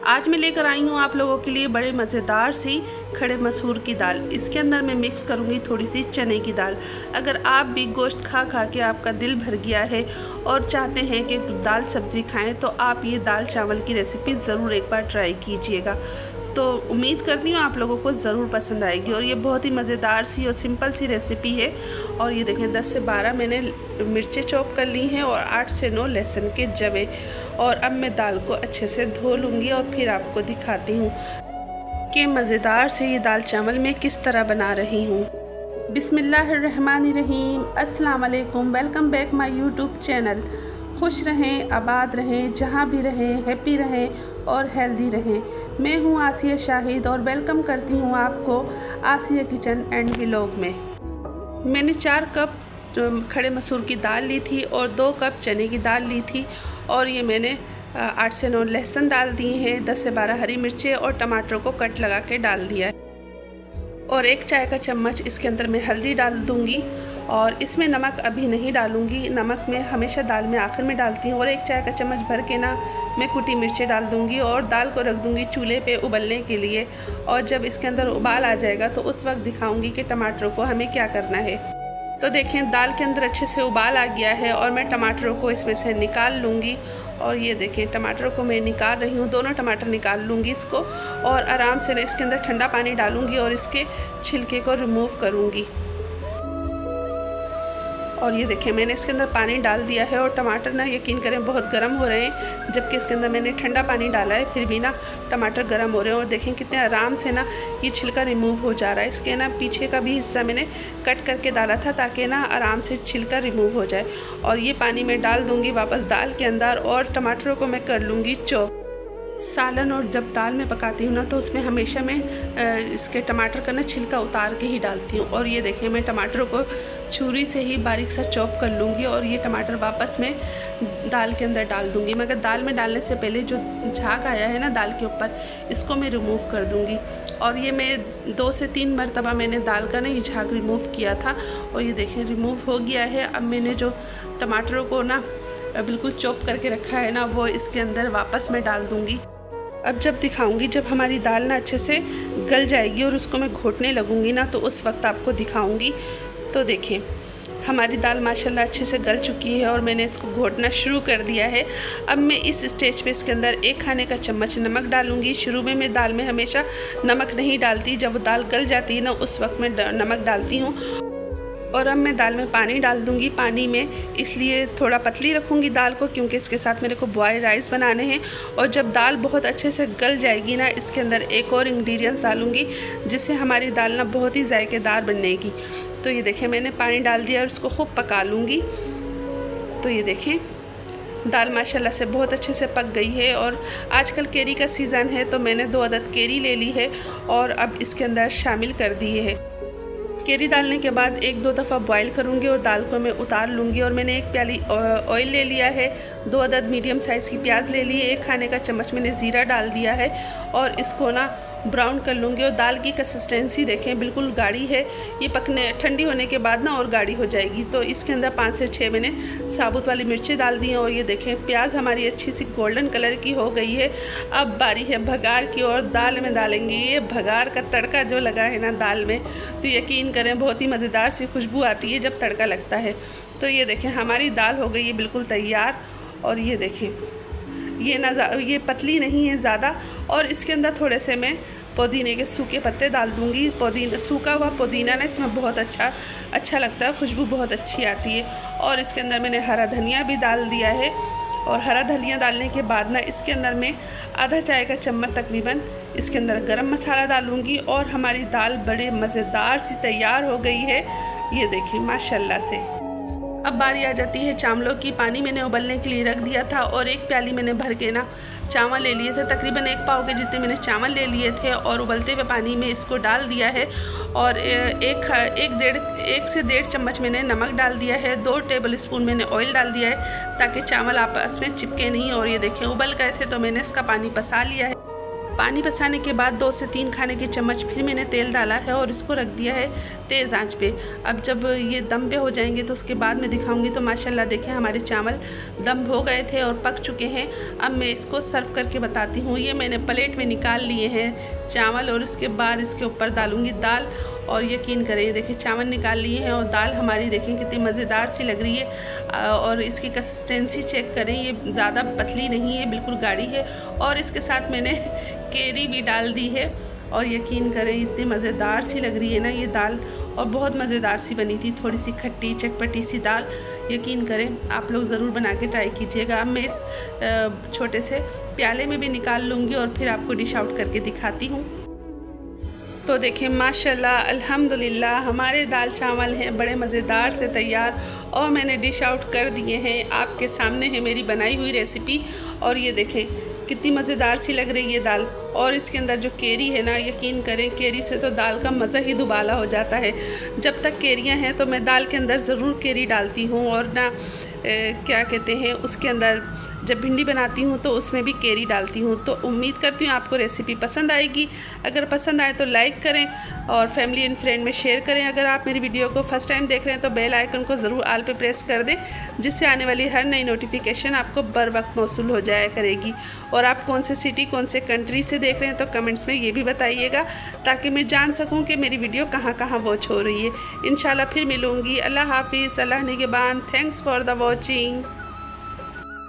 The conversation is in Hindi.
आज मैं लेकर आई हूँ आप लोगों के लिए बड़े मज़ेदार सी खड़े मसूर की दाल। इसके अंदर मैं मिक्स करूँगी थोड़ी सी चने की दाल। अगर आप भी गोश्त खा खा के आपका दिल भर गया है और चाहते हैं कि दाल सब्ज़ी खाएं तो आप ये दाल चावल की रेसिपी ज़रूर एक बार ट्राई कीजिएगा। तो उम्मीद करती हूँ आप लोगों को ज़रूर पसंद आएगी। और ये बहुत ही मज़ेदार सी और सिंपल सी रेसिपी है। और ये देखें 10 से 12 मैंने मिर्चें चॉप कर ली हैं और 8 से 9 लहसुन के जवे। और अब मैं दाल को अच्छे से धो लूँगी और फिर आपको दिखाती हूँ कि मज़ेदार से ये दाल चावल मैं किस तरह बना रही हूँ। बिस्मिल्लाहिर्रहमानिर्रहीम, अस्सलाम वालेकुम, welcome back my YouTube channel. खुश रहें, आबाद रहें, जहाँ भी रहें, हैप्पी रहें और हेल्दी रहें। मैं हूँ आसिया शाहिद और वेलकम करती हूँ आपको आसिया किचन एंड व्लॉग में। मैंने 4 कप खड़े मसूर की दाल ली थी और 2 कप चने की दाल ली थी। और ये मैंने 8 से 9 लहसुन डाल दिए हैं, 10 से 12 हरी मिर्चें और टमाटरों को कट लगा के डाल दिया है। और 1 चाय का चम्मच इसके अंदर मैं हल्दी डाल दूँगी। और इसमें नमक अभी नहीं डालूँगी, नमक मैं हमेशा दाल में आखिर में डालती हूँ। और 1 चाय का चम्मच भर के ना मैं कुटी मिर्चें डाल दूँगी और दाल को रख दूँगी चूल्हे पे उबलने के लिए। और जब इसके अंदर उबाल आ जाएगा तो उस वक्त दिखाऊँगी कि टमाटरों को हमें क्या करना है। तो देखें दाल के अंदर अच्छे से उबाल आ गया है और मैं टमाटरों को इसमें से निकाल लूँगी। और ये देखें टमाटरों को मैं निकाल रही हूँ, दोनों टमाटर निकाल लूँगी इसको। और आराम से इसके अंदर ठंडा पानी डालूँगी और इसके छिलके को रिमूव करूँगी। और ये देखें मैंने इसके अंदर पानी डाल दिया है और टमाटर ना यकीन करें बहुत गर्म हो रहे हैं, जबकि इसके अंदर मैंने ठंडा पानी डाला है फिर भी ना टमाटर गर्म हो रहे हैं। और देखें कितने आराम से ना ये छिलका रिमूव हो जा रहा है। इसके ना पीछे का भी हिस्सा मैंने कट करके डाला था ताकि ना आराम से छिलका रिमूव हो जाए। और ये पानी मैं डाल दूँगी वापस दाल के अंदर और टमाटरों को मैं कर लूँगी चॉप। सालन और जब दाल में पकाती हूँ ना तो उसमें हमेशा मैं इसके टमाटर का ना छिलका उतार के ही डालती हूँ। और ये देखें मैं टमाटरों को छुरी से ही बारीक सा चॉप कर लूँगी और ये टमाटर वापस मैं दाल के अंदर डाल दूँगी। मगर दाल में डालने से पहले जो झाग आया है ना दाल के ऊपर, इसको मैं रिमूव कर दूँगी। और ये मैं 2 से 3 मरतबा मैंने दाल का ना ये झाग रिमूव किया था और ये देखें रिमूव हो गया है। अब मैंने जो टमाटरों को ना बिल्कुल चॉप करके रखा है ना वो इसके अंदर वापस मैं डाल दूँगी। अब जब दिखाऊंगी जब हमारी दाल ना अच्छे से गल जाएगी और उसको मैं घोटने लगूंगी ना तो उस वक्त आपको दिखाऊंगी। तो देखिए हमारी दाल माशाल्लाह अच्छे से गल चुकी है और मैंने इसको घोटना शुरू कर दिया है। अब मैं इस स्टेज पे इसके अंदर 1 खाने का चम्मच नमक डालूंगी। शुरू में मैं दाल में हमेशा नमक नहीं डालती, जब दाल गल जाती है ना उस वक्त मैं नमक डालती हूँ। और अब मैं दाल में पानी डाल दूँगी। पानी में इसलिए थोड़ा पतली रखूँगी दाल को क्योंकि इसके साथ मेरे को बॉयल राइस बनाने हैं। और जब दाल बहुत अच्छे से गल जाएगी ना इसके अंदर एक और इंग्रेडिएंट्स डालूँगी जिससे हमारी दाल ना बहुत ही जायकेदार बनेगी। तो ये देखें मैंने पानी डाल दिया और इसको खूब पका लूँगी। तो ये देखें दाल माशाल्लाह से बहुत अच्छे से पक गई है। और आजकल केरी का सीज़न है तो मैंने 2 अदद केरी ले ली है और अब इसके अंदर शामिल कर दी है। केरी डालने के बाद 1-2 दफ़ा बॉईल करूँगी और दाल को मैं उतार लूँगी। और मैंने 1 प्याली ऑयल ले लिया है, 2 अदद मीडियम साइज़ की प्याज ले ली है, 1 खाने का चम्मच मैंने ज़ीरा डाल दिया है और इसको ना ब्राउन कर लूँगी। और दाल की कंसिस्टेंसी देखें बिल्कुल गाढ़ी है, ये पकने ठंडी होने के बाद ना और गाढ़ी हो जाएगी। तो इसके अंदर 5 से 6 मैंने साबुत वाली मिर्चें डाल दी हैं। और ये देखें प्याज हमारी अच्छी सी गोल्डन कलर की हो गई है। अब बारी है भगार की और दाल में डालेंगे ये भगार का तड़का जो लगा है ना दाल में, तो यकीन करें बहुत ही मज़ेदार सी खुशबू आती है जब तड़का लगता है। तो ये देखें हमारी दाल हो गई है बिल्कुल तैयार। और ये देखें ये पतली नहीं है ज़्यादा। और इसके अंदर थोड़े से मैं पुदीने के सूखे पत्ते डाल दूँगी। सूखा हुआ पुदीना ना इसमें बहुत अच्छा लगता है, खुशबू बहुत अच्छी आती है। और इसके अंदर मैंने हरा धनिया भी डाल दिया है। और हरा धनिया डालने के बाद ना इसके अंदर मैं आधा चाय का चम्मच तकरीबन इसके अंदर गरम मसाला डालूँगी। और हमारी दाल बड़े मज़ेदार सी तैयार हो गई है, ये देखें माशाल्लाह से। अब बारी आ जाती है चावलों की। पानी मैंने उबलने के लिए रख दिया था और 1 प्याली मैंने भर के ना चावल ले लिए थे, तकरीबन 1 पाव के जितने मैंने चावल ले लिए थे। और उबलते हुए पानी में इसको डाल दिया है और 1 से 1.5 चम्मच मैंने नमक डाल दिया है, 2 टेबल स्पून मैंने ऑयल डाल दिया है ताकि चावल आपस में चिपके नहीं। और ये देखें उबल गए थे तो मैंने इसका पानी पसा लिया है। पानी बसाने के बाद 2 से 3 खाने के चम्मच फिर मैंने तेल डाला है और इसको रख दिया है तेज़ आंच पे। अब जब ये दम पे हो जाएंगे तो उसके बाद मैं दिखाऊंगी। तो माशाल्लाह देखें हमारे चावल दम हो गए थे और पक चुके हैं। अब मैं इसको सर्व करके बताती हूँ। ये मैंने प्लेट में निकाल लिए हैं चावल और इसके बाद इसके ऊपर डालूँगी दाल। और यकीन करें ये देखिए चावल निकाल लिए हैं और दाल हमारी देखें कितनी मज़ेदार सी लग रही है। और इसकी कंसिस्टेंसी चेक करें, ये ज़्यादा पतली नहीं है, बिल्कुल गाढ़ी है। और इसके साथ मैंने केरी भी डाल दी है और यकीन करें इतनी मज़ेदार सी लग रही है ना ये दाल, और बहुत मज़ेदार सी बनी थी, थोड़ी सी खट्टी चटपटी सी दाल। यकीन करें आप लोग ज़रूर बना के ट्राई कीजिएगा। अब मैं इस छोटे से प्याले में भी निकाल लूँगी और फिर आपको डिश आउट करके दिखाती हूँ। तो देखिए माशाल्लाह अल्हम्दुलिल्लाह हमारे दाल चावल हैं बड़े मज़ेदार से तैयार और मैंने डिश आउट कर दिए हैं। आपके सामने है मेरी बनाई हुई रेसिपी और ये देखें कितनी मज़ेदार सी लग रही है दाल। और इसके अंदर जो केरी है ना, यकीन करें केरी से तो दाल का मज़ा ही दुबाला हो जाता है। जब तक केरियां हैं तो मैं दाल के अंदर ज़रूर केरी डालती हूँ और ना क्या कहते हैं उसके अंदर जब भिंडी बनाती हूँ तो उसमें भी केरी डालती हूँ। तो उम्मीद करती हूँ आपको रेसिपी पसंद आएगी। अगर पसंद आए तो लाइक करें और फैमिली एंड फ्रेंड में शेयर करें। अगर आप मेरी वीडियो को फर्स्ट टाइम देख रहे हैं तो बेल आइकन को ज़रूर ऑल पे प्रेस कर दें, जिससे आने वाली हर नई नोटिफिकेशन आपको बर वक्त मौसूल हो जाया करेगी। और आप कौन से सिटी कौन से कंट्री से देख रहे हैं तो कमेंट्स में ये भी बताइएगा ताकि मैं जान सकूँ कि मेरी वीडियो कहाँ कहाँ वॉच हो रही है। इंशाल्लाह फिर मिलूँगी। अल्लाह हाफिज़, अल्लाह निगहबान। Thanks for the watching.